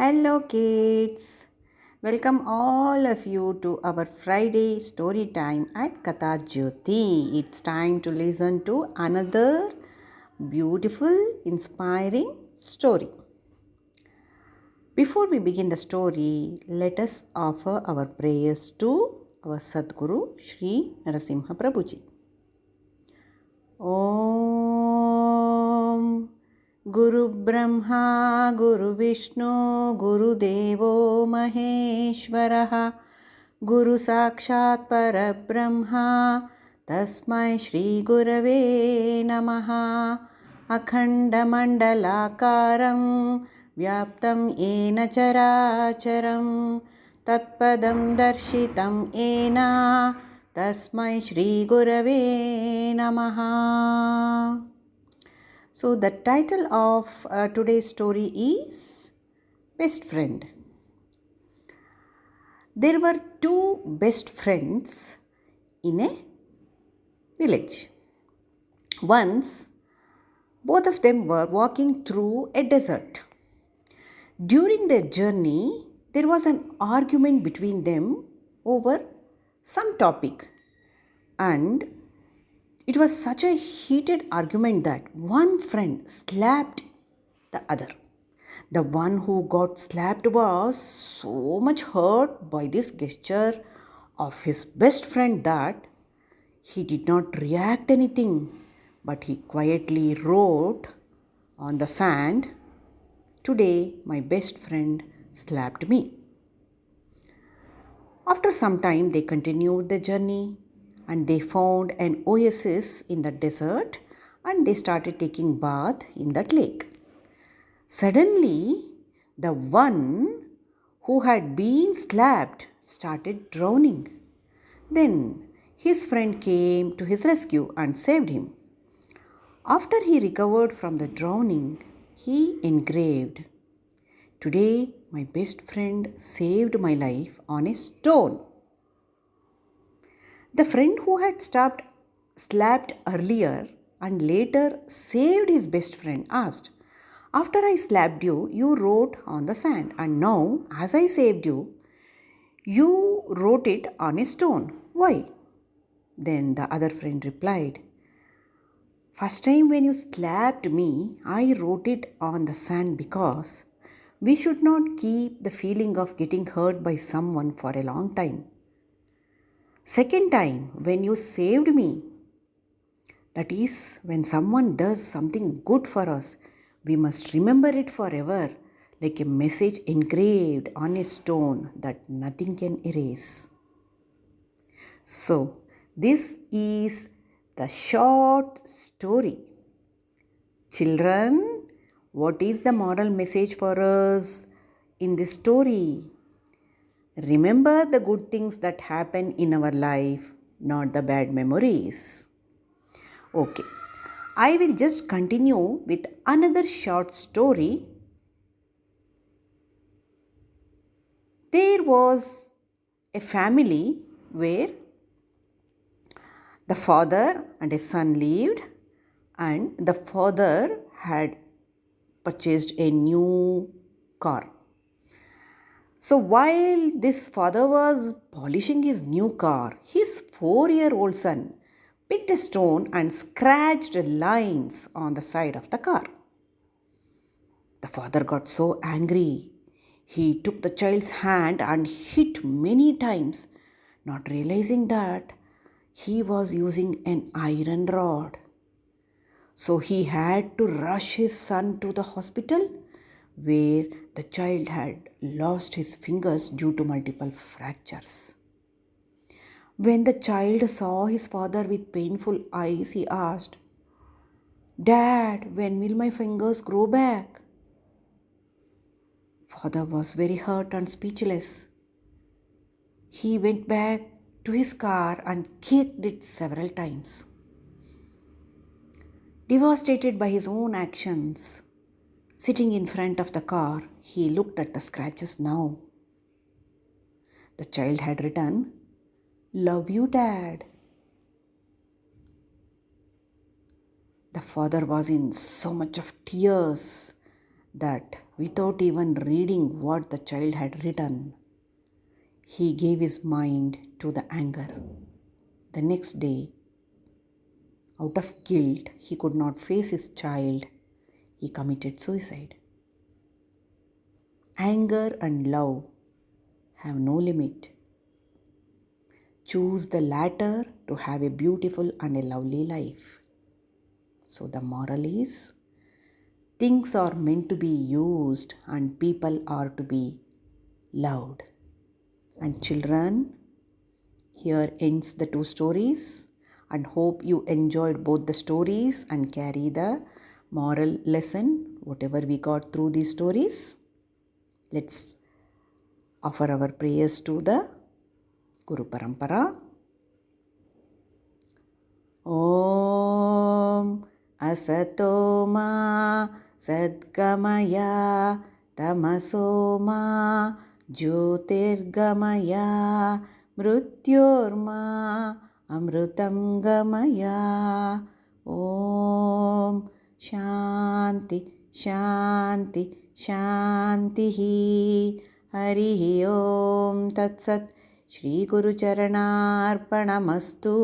Hello, kids. Welcome all of you to our Friday story time at Katha Jyoti. It's time to listen to another beautiful, inspiring story. Before we begin the story, let us offer our prayers to our Sadguru Shri Narasimha Prabhuji. Om Guru Brahma Guru Vishnu Guru Devo Maheshwaraha Guru Sakshat Parabrahma Tasmai Shri Gurave Namaha Akhanda Mandalakaram Vyaptam Ena Characharam Tatpadam Darshitam Ena Tasmai Shri Gurave Namaha. So the title of today's story is Best Friend. There were two best friends in a village. Once, both of them were walking through a desert. During their journey, there was an argument between them over some topic, and it was such a heated argument that one friend slapped the other. The one who got slapped was so much hurt by this gesture of his best friend that he did not react anything, but he quietly wrote on the sand, "Today my best friend slapped me." After some time, they continued the journey and they found an oasis in the desert and they started taking bath in that lake. Suddenly, the one who had been slapped started drowning. Then his friend came to his rescue and saved him. After he recovered from the drowning, he engraved, "Today my best friend saved my life" on a stone. The friend who had slapped earlier and later saved his best friend asked, "After I slapped you, you wrote on the sand, and now, as I saved you, you wrote it on a stone. Why?" Then the other friend replied, "First time when you slapped me, I wrote it on the sand because we should not keep the feeling of getting hurt by someone for a long time. Second time, when you saved me, that is, when someone does something good for us, we must remember it forever, like a message engraved on a stone that nothing can erase." So, this is the short story. Children, what is the moral message for us in this story? Remember the good things that happen in our life, not the bad memories. Okay, I will just continue with another short story. There was a family where the father and a son lived, and the father had purchased a new car. So while this father was polishing his new car, his 4-year-old son picked a stone and scratched lines on the side of the car. The father got so angry. He took the child's hand and hit many times, not realizing that he was using an iron rod. So he had to rush his son to the hospital where the child had lost his fingers due to multiple fractures. When the child saw his father with painful eyes, he asked, "Dad, when will my fingers grow back?" Father was very hurt and speechless. He went back to his car and kicked it several times. Devastated by his own actions, sitting in front of the car, he looked at the scratches now. The child had written, "Love you, Dad." The father was in so much of tears that without even reading what the child had written. He gave his mind to the anger. The next day, out of guilt, he could not face his child. He committed suicide. Anger and love have no limit. Choose the latter to have a beautiful and a lovely life. So the moral is, things are meant to be used and people are to be loved. And children, here ends the two stories, and hope you enjoyed both the stories and carry the moral lesson, whatever we got through these stories. Let's offer our prayers to the Guru Parampara. Om Asato Ma Sadgamaya Tamaso Ma Jyotirgamaya Mrityorma Amrutam Gamaya. Om Shanti Shanti Shantihi. Harihi Om Tat Sat. Shri Guru Charanarpanamastu.